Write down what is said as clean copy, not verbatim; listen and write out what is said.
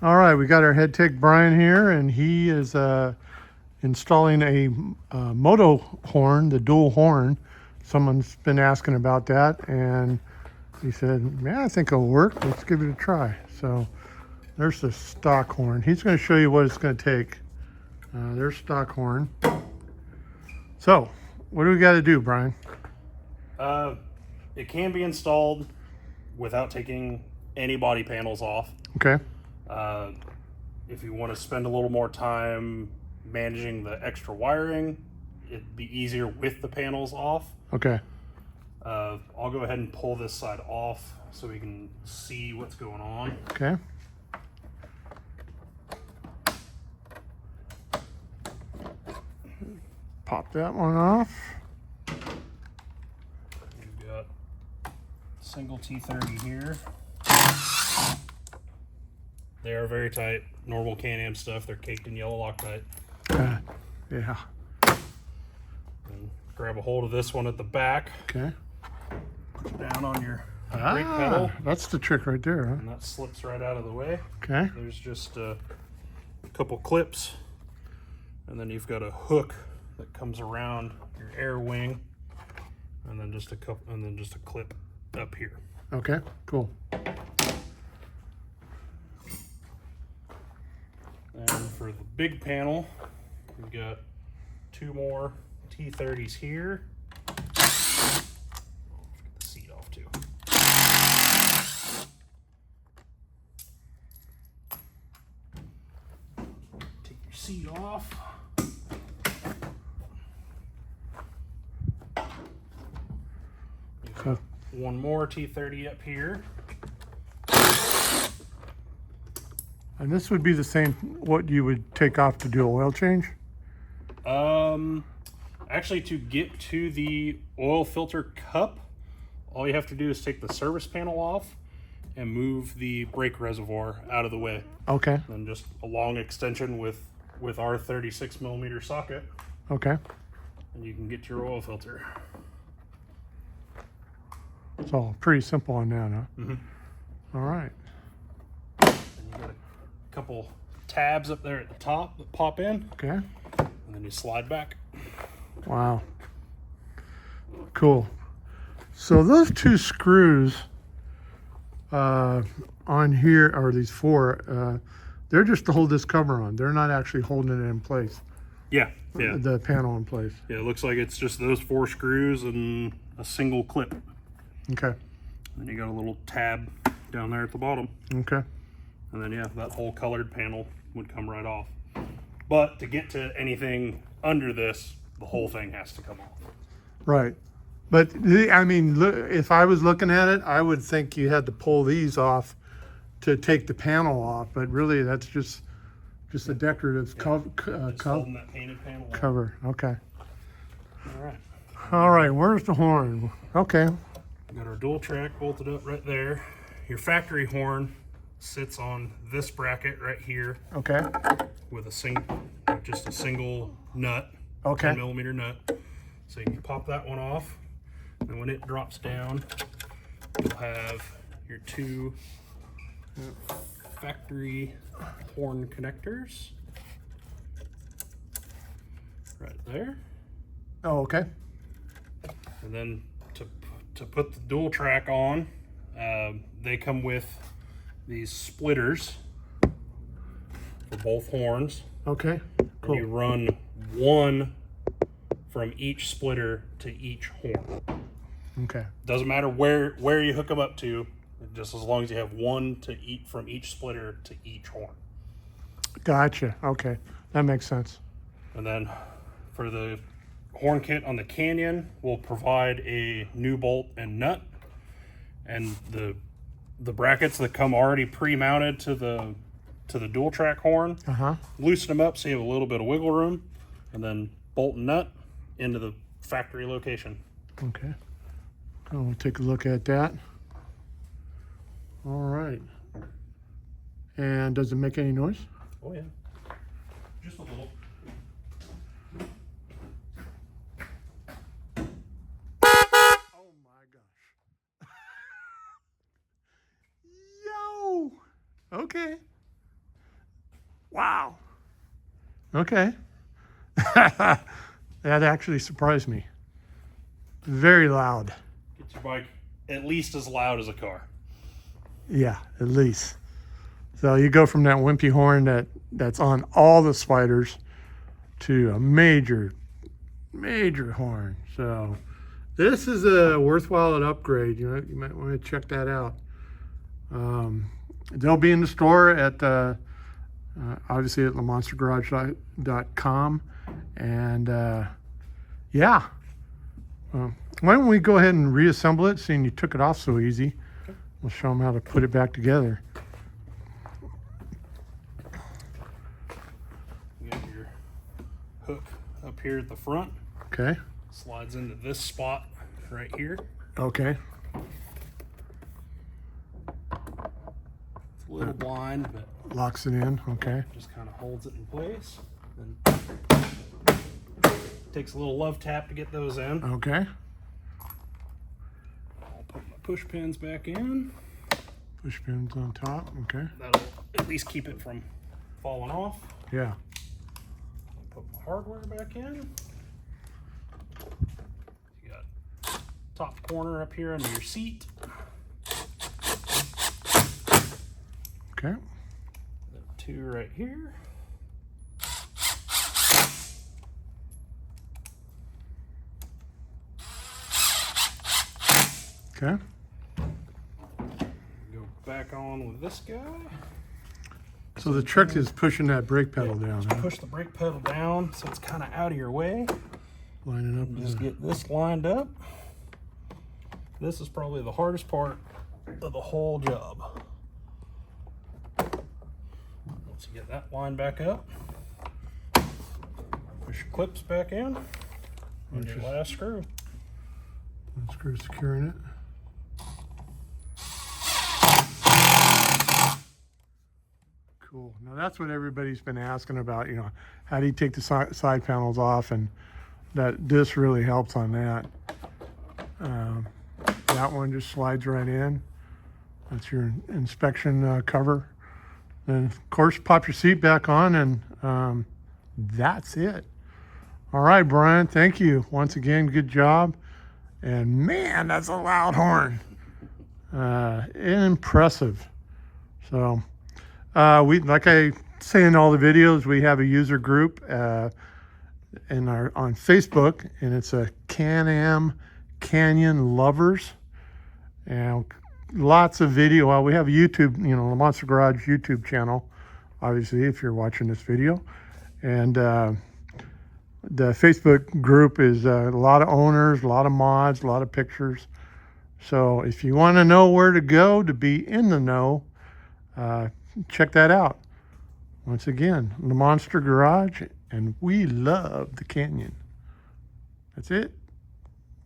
All right, we got our head tech Brian here, and he is installing a MOTOHORN, the dual horn. Someone's been asking about that, and he said, "Yeah, I think it'll work. Let's give it a try." So there's the stock horn. He's going to show you what it's going to take. There's stock horn. So, what do we got to do, Brian? It can be installed without taking any body panels off. Okay. If you want to spend a little more time managing the extra wiring, it'd be easier with the panels off. Okay. I'll go ahead and pull this side off so we can see what's going on. Okay. Pop that one off. We've got single T30 here. They are very tight. Normal Can-Am stuff. They're caked in yellow Loctite. Yeah. And grab a hold of this one at the back. Okay. Push down on your brake pedal. That's the trick right there, huh? And that slips right out of the way. Okay. There's just a couple clips, and then you've got a hook that comes around your air wing, and then just a clip up here. Okay, cool. And for the big panel, we've got two more T30s here. Get the seat off too. Take your seat off. You've got one more T30 up here. And this would be the same, what you would take off to do an oil change? Actually, to get to the oil filter cup, all you have to do is take the service panel off and move the brake reservoir out of the way. Okay. And just a long extension with our 36mm socket, Okay. and you can get your oil filter. It's all pretty simple on that, huh? Mm-hmm. All right. And you got a couple tabs up there at the top that pop in, Okay. and then you slide back. Wow. Cool. So those two screws on here, or these four, they're just to hold this cover on. They're not actually holding it in place. Yeah, yeah. The panel in place. Yeah, it looks like it's just those four screws and a single clip. Okay. And you got a little tab down there at the bottom. Okay. And then, yeah, that whole colored panel would come right off. But to get to anything under this, the whole thing has to come off. Right. But I mean, if I was looking at it, I would think you had to pull these off to take the panel off. But really, that's just a decorative Holding that painted panel off. cover. Okay. All right. All right. Where's the horn? Okay. We got our dual track bolted up right there. Your factory horn sits on this bracket right here Okay. with just a single nut. Okay. 10mm nut. So you can pop that one off, and when it drops down, you'll have your two factory horn connectors right there. Oh, okay. And then to put the dual track on, they come with these splitters for both horns. Okay. Cool. And you run one from each splitter to each horn. Okay. Doesn't matter where you hook them up to, just as long as you have one from each splitter to each horn. Gotcha. Okay. That makes sense. And then for the horn kit on the Canyon, we'll provide a new bolt and nut, and the brackets that come already pre-mounted to the dual track horn. Loosen them up so you have a little bit of wiggle room, and then bolt and nut into the factory location. Okay. We'll take a look at that. All right. And does it make any noise? Oh yeah, just a little. Oh my gosh. Yo! Okay. Wow. Okay. That actually surprised me. Very loud. Gets your bike at least as loud as a car. Yeah, at least. So you go from that wimpy horn that's on all the spiders to a major horn. So this is a worthwhile upgrade. You might want to check that out. They'll be in the store at obviously at lamonstergarage.com. And yeah, why don't we go ahead and reassemble it, seeing you took it off so easy. Okay. We'll show them how to put it back together. You got your hook up here at the front. Okay. Slides into this spot right here. Okay. It's a little blind, but Locks it in. Okay. just kind of holds it in place. Then takes a little love tap to get those in. Okay. I'll put my push pins back in. Push pins on top. Okay. That'll at least keep it from falling off. Yeah. Put my hardware back in. You got top corner up here under your seat. Okay. Then two right here. Okay. Go back on with this guy. So the trick is pushing that brake pedal down. Just push the brake pedal down so it's kind of out of your way. Line it up. Just get this lined up. This is probably the hardest part of the whole job. Once you get that line back up, push your clips back in, and your last screw. One screw securing it. Cool. Now that's what everybody's been asking about, how do you take the side panels off, and this really helps on that. That one just slides right in. That's your inspection cover. Then of course pop your seat back on, and that's it. All right, Brian, thank you once again. Good job. And man, that's a loud horn. Impressive. So we, like I say in all the videos, we have a user group on Facebook, and it's a Can-Am Canyon Lovers, and lots of video. Well, we have a YouTube, the Lamonster Garage YouTube channel, obviously, if you're watching this video, and the Facebook group is a lot of owners, a lot of mods, a lot of pictures. So if you want to know where to go to be in the know, check that out. Once again, Lamonster Garage, and we love the Canyon. That's it.